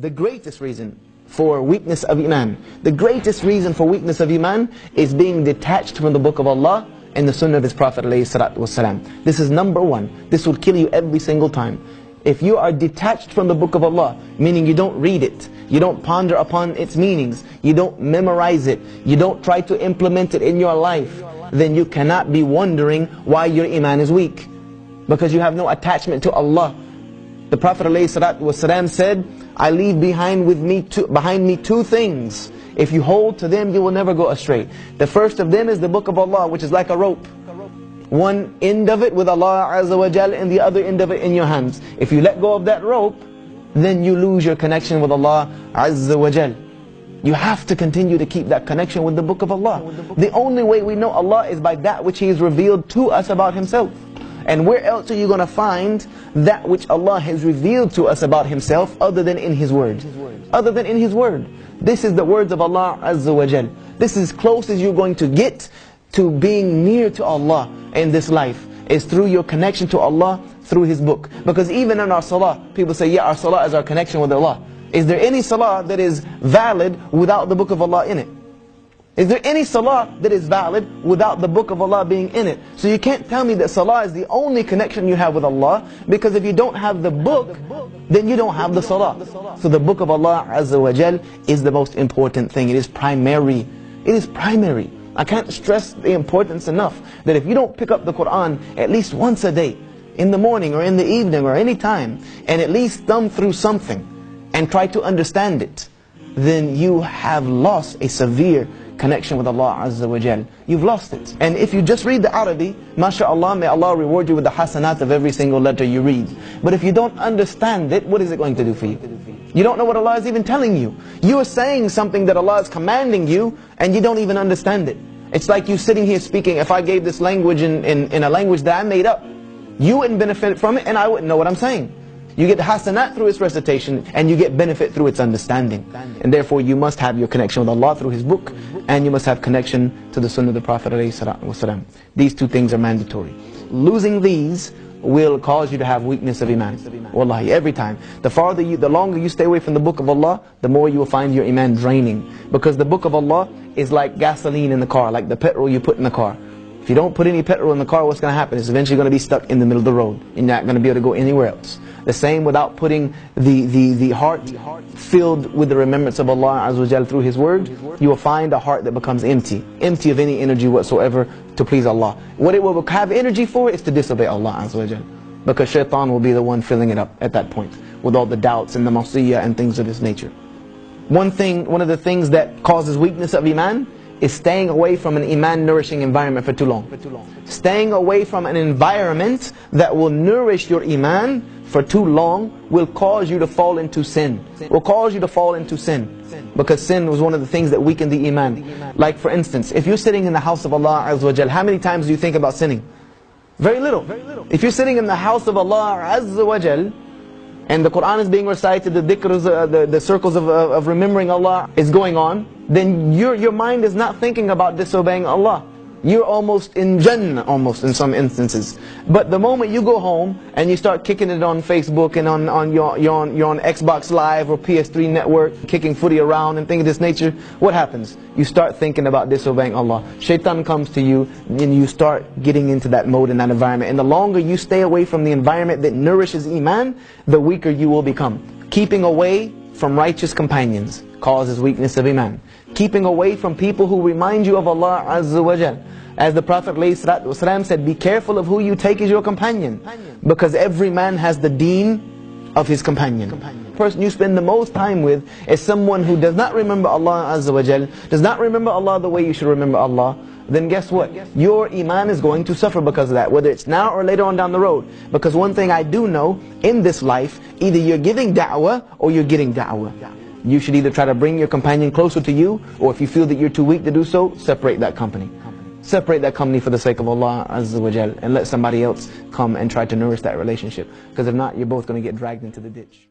the greatest reason for weakness of Iman, the greatest reason for weakness of Iman is being detached from the book of Allah and the sunnah of His Prophet ﷺ. This is number one. This will kill you every single time. If you are detached from the book of Allah, meaning you don't read it, you don't ponder upon its meanings, you don't memorize it, you don't try to implement it in your life, then you cannot be wondering why your Iman is weak. Because you have no attachment to Allah. The Prophet ﷺ said, I leave behind me two things. If you hold to them, you will never go astray. The first of them is the book of Allah, which is like a rope. One end of it with Allah Azza wa Jal and the other end of it in your hands. If you let go of that rope, then you lose your connection with Allah Azza wa Jal. You have to continue to keep that connection with the book of Allah. The only way we know Allah is by that which He has revealed to us about Himself. And where else are you going to find that which Allah has revealed to us about Himself other than in His Word? Other than in His Word. This is the words of Allah Azza wa Jal. This is as close as you're going to get to being near to Allah in this life, is through your connection to Allah through His book. Because even in our salah, people say, yeah, our salah is our connection with Allah. Is there any salah that is valid without the book of Allah in it? Is there any salah that is valid without the book of Allah being in it? So you can't tell me that salah is the only connection you have with Allah, because if you don't have the book, then you don't have the salah. So the book of Allah Azza wa Jal is the most important thing. It is primary. It is primary. I can't stress the importance enough that if you don't pick up the Quran at least once a day, in the morning or in the evening or any time, and at least thumb through something and try to understand it, then you have lost a severe connection with Allah Azza wa Jal. You've lost it. And if you just read the Arabic, mashallah, may Allah reward you with the hasanat of every single letter you read. But if you don't understand it, what is it going to do for you? You don't know what Allah is even telling you. You are saying something that Allah is commanding you, and you don't even understand it. It's like you sitting here speaking, if I gave this language in a language that I made up, you wouldn't benefit from it, and I wouldn't know what I'm saying. You get hasanat through its recitation, and you get benefit through its understanding. And therefore you must have your connection with Allah through His book, and you must have connection to the sunnah of the Prophet ﷺ. These two things are mandatory. Losing these will cause you to have weakness of Iman. Wallahi, every time. The longer you stay away from the book of Allah, the more you will find your Iman draining. Because the book of Allah is like gasoline in the car, like the petrol you put in the car. If you don't put any petrol in the car, what's going to happen? It's eventually going to be stuck in the middle of the road. You're not going to be able to go anywhere else. The same without putting the heart filled with the remembrance of Allah Azza wa Jal through His Word, you will find a heart that becomes empty of any energy whatsoever to please Allah. What it will have energy for is to disobey Allah Azza wa Jal. Because shaitan will be the one filling it up at that point, with all the doubts and the masiyah and things of this nature. One of the things that causes weakness of Iman is staying away from an Iman nourishing environment for too long. Staying away from an environment that will nourish your Iman for too long will cause you to fall into sin. Will cause you to fall into sin. Because sin was one of the things that weakened the Iman. Like for instance, if you're sitting in the house of Allah Azza wa Jal, how many times do you think about sinning? Very little. If you're sitting in the house of Allah Azza wa Jal, and the Quran is being recited, the dhikrs, the circles of remembering Allah is going on, then your mind is not thinking about disobeying Allah. You're almost in Jannah, almost in some instances. But the moment you go home and you start kicking it on Facebook and you're on Xbox Live or PS3 network, kicking footy around and things of this nature, what happens? You start thinking about disobeying Allah. Shaitan comes to you and you start getting into that mode and that environment. And the longer you stay away from the environment that nourishes Iman, the weaker you will become. Keeping away from righteous companions causes weakness of Iman. Keeping away from people who remind you of Allah Azza wa Jal. As the Prophet ﷺ said, be careful of who you take as your companion. Because every man has the deen of his companion. The person you spend the most time with is someone who does not remember Allah Azza wa Jal, does not remember Allah the way you should remember Allah. Then guess what? Your Iman is going to suffer because of that, whether it's now or later on down the road. Because one thing I do know, in this life, either you're giving da'wah or you're getting da'wah. You should either try to bring your companion closer to you, or if you feel that you're too weak to do so, separate that company. Separate that company for the sake of Allah Azza wa Jal, and let somebody else come and try to nourish that relationship. Because if not, you're both going to get dragged into the ditch.